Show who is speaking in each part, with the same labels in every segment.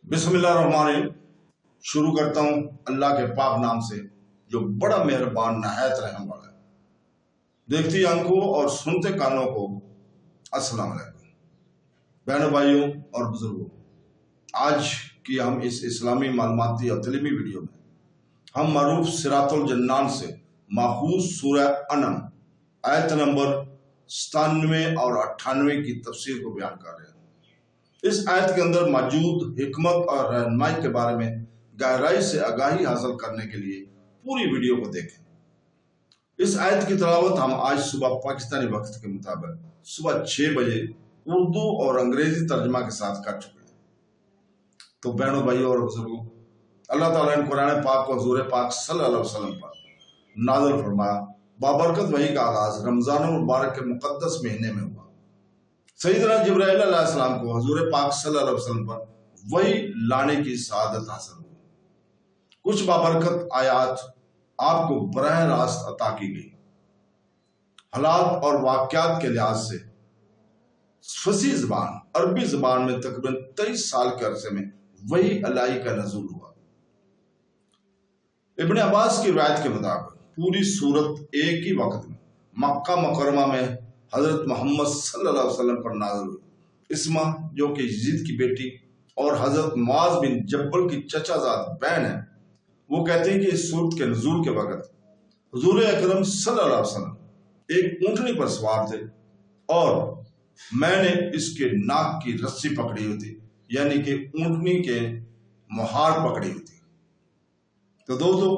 Speaker 1: बिस्मिल्लाहिर्रहमानिर्रहीम। शुरू करता हूँ अल्लाह के पाक नाम से जो बड़ा मेहरबान नहायत रहम वाला है। देखती आंखों और सुनते कानों को अस्सलाम वालेकुम। बहनों, भाइयों और बुजुर्गों, आज की हम इस इस्लामी मालूमाती और तलीमी वीडियो में हम मरूफ सिरातुल जन्नान से माखूज सूरह अनम आयत नंबर 97 और 98 की तफसीर को बयान कर रहे हैं। इस आयत के अंदर मौजूद हिकमत और रहनुमाई के बारे में गहराई से आगाही हासिल करने के लिए पूरी वीडियो को देखें। इस आयत की तिलावत हम आज सुबह पाकिस्तानी वक्त के मुताबिक सुबह 6 बजे उर्दू और अंग्रेजी तर्जमा के साथ कर चुके हैं। तो बहनों, भाइयों और बुजुर्गों, अल्लाह ताला ने कुरान पाक को हुजूर पाक सल्लल्लाहु अलैहि वसल्लम पर नाज़िल फरमाया। बाबरकत वही का आगाज रमजान मुबारक के मुकद्दस महीने में हुआ। सैयदना जिब्राइल अलैहिस्सलाम को हुजूर पाक सल्लल्लाहु अलैहि वसल्लम पर वही लाने की सआदत हासिल हुई। कुछ बाबरकत आयात आपको बराह रास्त अता की गई। हालात और वाक़यात के लिहाज से फसी ज़बान अरबी ज़बान में तकरीबन 23 साल के अरसे में वही अलाई का नज़ूल हुआ। इब्न अब्बास की रिवायत के मुताबिक पूरी सूरत एक ही वक्त में मक्का मुकर्रमा में हजरत मोहम्मद सल्लल्लाहु अलैहि वसल्लम पर नाज़िल हुई। इस्मा जो कि यजीद की बेटी और हजरत मुआज़ बिन जब्बल की चचाजाद बहन है, वो कहते हैं कि इस सूरत के नुज़ूल के वक़्त हुज़ूर अकरम सल्लल्लाहु अलैहि वसल्लम एक ऊँटनी पर सवार थे और मैंने इसके नाक की रस्सी पकड़ी हुई थी, यानी कि ऊँटनी के मुहार पकड़ी हुई थी। तो दोस्तों,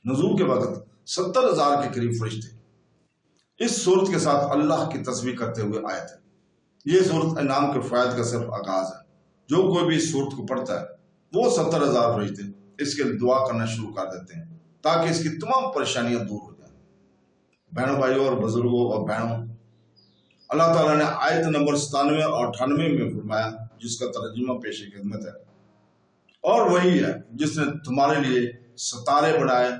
Speaker 1: नुज़ूल के वक़्त 70,000 के करीब फरिश्ते इस सूरत के साथ अल्लाह की तस्बीह करते हुए आए थे। ये सूरत इनाम के फ़ायद का सिर्फ आगाज है। जो कोई भी इस सूरत को पढ़ता है वो 70,000 फरिश्ते इसके लिए दुआ करना शुरू कर देते हैं ताकि इसकी तमाम परेशानियां दूर हो जाएं। बहनों, भाइयों और बुजुर्गों और बहनों, अल्लाह ताला ने आयत नंबर 97 और 98 में फरमाया, जिसका तर्जुमा पेश खिदमत है, और वही है जिसने तुम्हारे लिए सितारे बनाए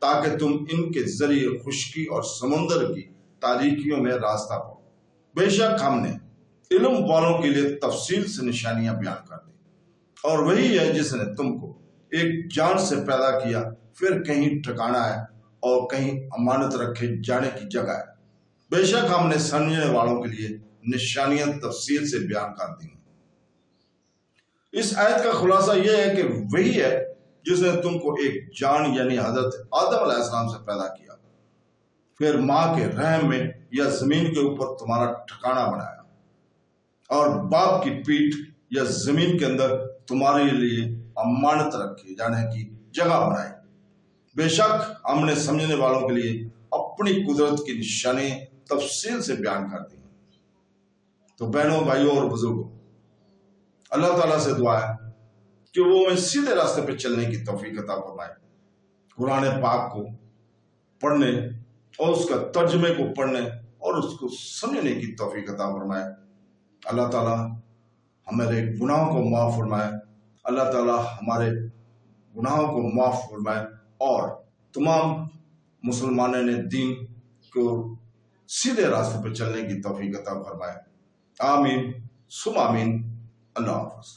Speaker 1: ताकि तुम इनके जरिए खुश्की और समुंदर की तारीकियों में रास्ता पाओ। बेशक हमने इल्म वालों के लिए तफसील से निशानियां बयान कर दी, और वही है जिसने तुमको एक जान से पैदा किया, फिर कहीं ठिकाना है और कहीं अमानत रखे जाने की जगह है। बेशक हमने समझने वालों के लिए निशानियां तफसील से बयान कर दी। इस आयत का खुलासा यह है कि वही है जिसने तुमको एक जान यानी हजरत आदम अलैहिस्सलाम से पैदा किया, फिर माँ के रहम में या जमीन के ऊपर तुम्हारा ठिकाना बनाया, और बाप की पीठ या जमीन के अंदर तुम्हारे लिए अमानत रखी जाने की जगह बनाई। बेशक हमने समझने वालों के लिए अपनी कुदरत की निशानी तफसील से बयान कर दी। तो बहनों, भाइयों और बुजुर्गों, अल्लाह ताला से दुआ है कि वो हमें सीधे रास्ते पे चलने की तौफीक अता फरमाए। कुरान पाक को पढ़ने और उसका तर्जुमे को पढ़ने और उसको समझने की तौफीक अता फरमाए। अल्लाह ताला हमारे गुनाहों को माफ़ फरमाए। अल्लाह ताला हमारे गुनाहों को माफ़ फरमाए और तमाम मुसलमानों ने दीन को सीधे रास्ते पर चलने की तौफीक अता फरमाए। आमीन सुम आमीन। अल्लाह हाफ़िज़।